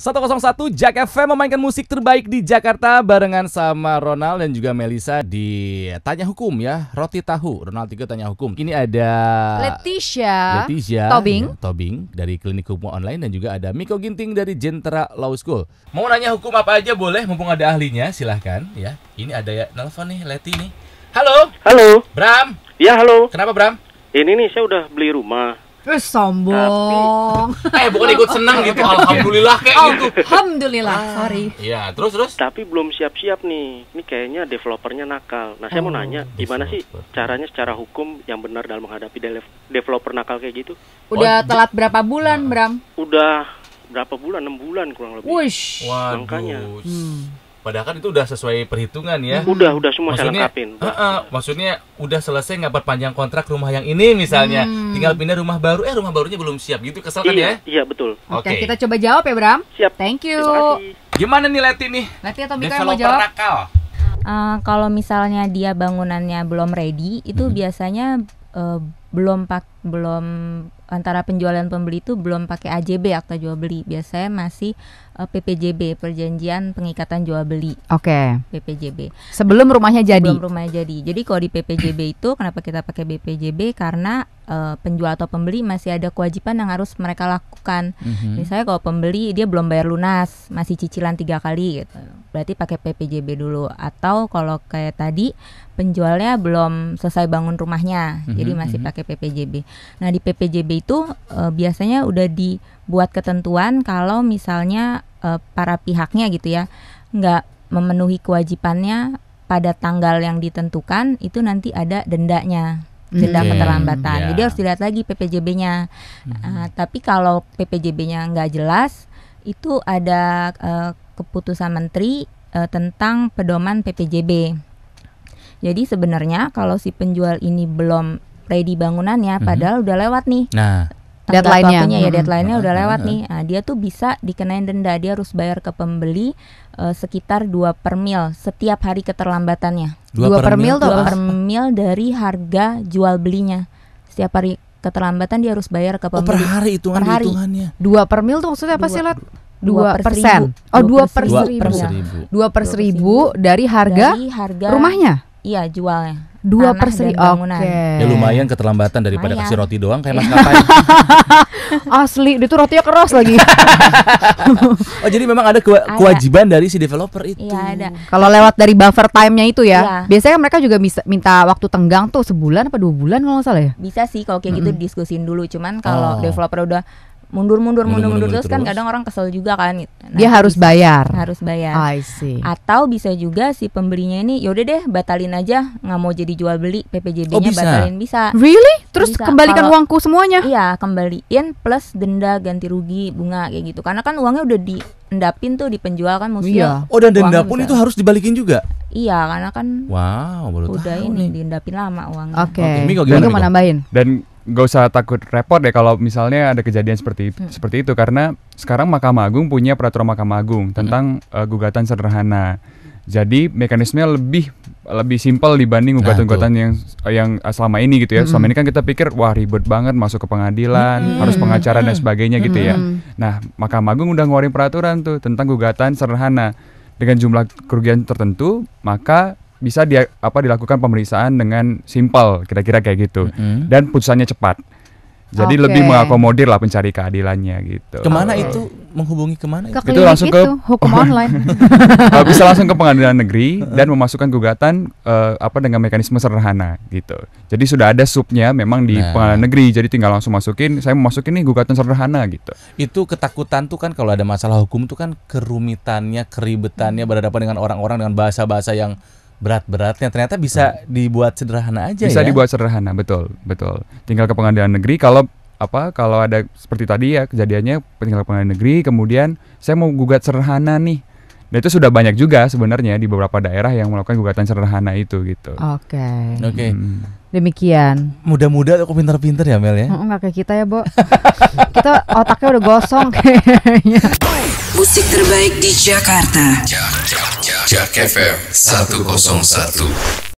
101 Jak FM memainkan musik terbaik di Jakarta barengan sama Ronald dan juga Melisa di Tanya Hukum ya. Roti Tahu, Ronald 3 Tanya Hukum. Ini ada Leticia Tobing dari Klinik Hukum Online dan juga ada Miko Ginting dari Jentera Law School. Mau nanya hukum apa aja boleh, mumpung ada ahlinya, silahkan ya. Ini ada ya, nelfon nih Leti nih. Halo. Halo. Bram. Ya, halo. Kenapa Bram? Ini nih saya udah beli rumah. Sombong. Bukan ikut senang gitu. Alhamdulillah kayak gitu. Alhamdulillah, sorry. Iya, terus. Tapi belum siap-siap nih. Ini kayaknya developernya nakal. Nah, saya mau nanya, gimana sih caranya secara hukum yang benar dalam menghadapi developer nakal kayak gitu? Udah telat berapa bulan, Bram? Udah berapa bulan? 6 bulan kurang lebih. Wush. Waduh. Makanya. Padahal kan itu udah sesuai perhitungan ya. Udah semua saya lengkapin. Maksudnya udah selesai nggak perpanjang kontrak rumah yang ini misalnya. Tinggal pindah rumah baru, rumah barunya belum siap gitu. Kesel kan ya? Iya, betul. Oke, kita coba jawab ya, Bram. Siap. Thank you. Terima kasih. Gimana nih Leti nih? Leti atau Mika yang mau jawab? Nakal. Kalau misalnya dia bangunannya belum ready, itu biasanya belum antara penjual dan pembeli itu belum pakai AJB, akta jual beli. Biasanya masih PPJB, perjanjian pengikatan jual beli. Oke. PPJB. Sebelum rumahnya jadi. Sebelum rumahnya jadi. Jadi kalau di PPJB itu kenapa kita pakai BPJB? Karena penjual atau pembeli masih ada kewajiban yang harus mereka lakukan. Misalnya kalau pembeli dia belum bayar lunas, masih cicilan 3 kali gitu. Berarti pakai PPJB dulu. Atau kalau kayak tadi penjualnya belum selesai bangun rumahnya, jadi masih pakai PPJB. Nah, di PPJB itu biasanya udah dibuat ketentuan kalau misalnya para pihaknya gitu ya nggak memenuhi kewajibannya pada tanggal yang ditentukan, itu nanti ada dendanya, denda keterlambatan. Jadi harus dilihat lagi PPJB-nya. Tapi kalau PPJB-nya nggak jelas, itu ada keputusan menteri tentang pedoman PPJB. Jadi sebenarnya kalau si penjual ini belum ready bangunannya, padahal udah lewat nih. Nah, deadline-nya udah lewat nih. Nah, dia tuh bisa dikenain denda. Dia harus bayar ke pembeli sekitar 2 per mil setiap hari keterlambatannya. 2 per mil tuh 2 per mil dari harga jual belinya. Setiap hari keterlambatan dia harus bayar ke pembeli. per hari hitungannya. 2 per mil tuh maksudnya apa sih, Lat? 2%. 2 per 1000. 2 per 1000 dari harga rumahnya? Iya, jualnya. 2 per 1000. Oke. Ya lumayan keterlambatan daripada kasih roti doang kayak Mas ngapain. Asli, itu rotinya keras lagi. Oh, jadi memang ada kewajiban dari si developer itu. Iya, ada. Kalau lewat dari buffer time-nya itu ya. Iya. Biasanya mereka juga bisa minta waktu tenggang tuh sebulan apa 2 bulan kalau nggak salah ya. Bisa sih kalau kayak gitu diskusin dulu. Cuman kalau developer udah mundur terus kan kadang orang kesel juga kan gitu. Nah, dia harus bayar. I see. Atau bisa juga si pembelinya ini yaudah deh batalin aja, nggak mau jadi jual beli, PPJB-nya batalin, bisa. Really? Terus bisa. Kembalikan uangku semuanya? Iya, kembaliin plus denda ganti rugi bunga kayak gitu. Karena kan uangnya udah diendapin tuh di penjual kan mestinya. Oh, dan denda pun itu harus dibalikin juga? Iya, karena kan udah ini diendapin lama uangnya. Oke. Miko mau nambahin? Dan gak usah takut repot deh kalau misalnya ada kejadian seperti itu karena sekarang Mahkamah Agung punya peraturan Mahkamah Agung tentang gugatan sederhana. Jadi mekanismenya lebih simpel dibanding gugatan-gugatan yang selama ini gitu ya. Selama ini kan kita pikir wah ribet banget masuk ke pengadilan, harus pengacara dan sebagainya gitu ya. Nah, Mahkamah Agung udah ngeluarin peraturan tuh tentang gugatan sederhana dengan jumlah kerugian tertentu, maka bisa dilakukan pemeriksaan dengan simpel, kira-kira kayak gitu, dan putusannya cepat. Jadi lebih mengakomodir lah pencari keadilannya gitu. Kemana itu? Menghubungi kemana? Itu langsung ke hukum online. Bisa langsung ke pengadilan negeri dan memasukkan gugatan dengan mekanisme sederhana gitu. Jadi sudah ada subnya memang di pengadilan negeri. Jadi tinggal langsung masukin. Saya mau masukin nih gugatan sederhana gitu. Itu ketakutan tuh kan kalau ada masalah hukum tuh kan kerumitannya, keribetannya berhadapan dengan orang-orang dengan bahasa-bahasa yang berat-beratnya, ternyata bisa dibuat sederhana aja. Bisa dibuat sederhana, betul. Tinggal ke pengadilan negeri. Kalau ada seperti tadi ya kejadiannya, tinggal ke pengadilan negeri. Kemudian saya mau gugat sederhana nih. Nah, itu sudah banyak juga sebenarnya di beberapa daerah yang melakukan gugatan sederhana itu gitu. Oke. Demikian. Muda-muda kok pintar-pintar ya Mel ya? Enggak kayak kita ya, Bo. Kita otaknya udah gosong kayaknya. Musik terbaik di Jakarta. Jak FM 101.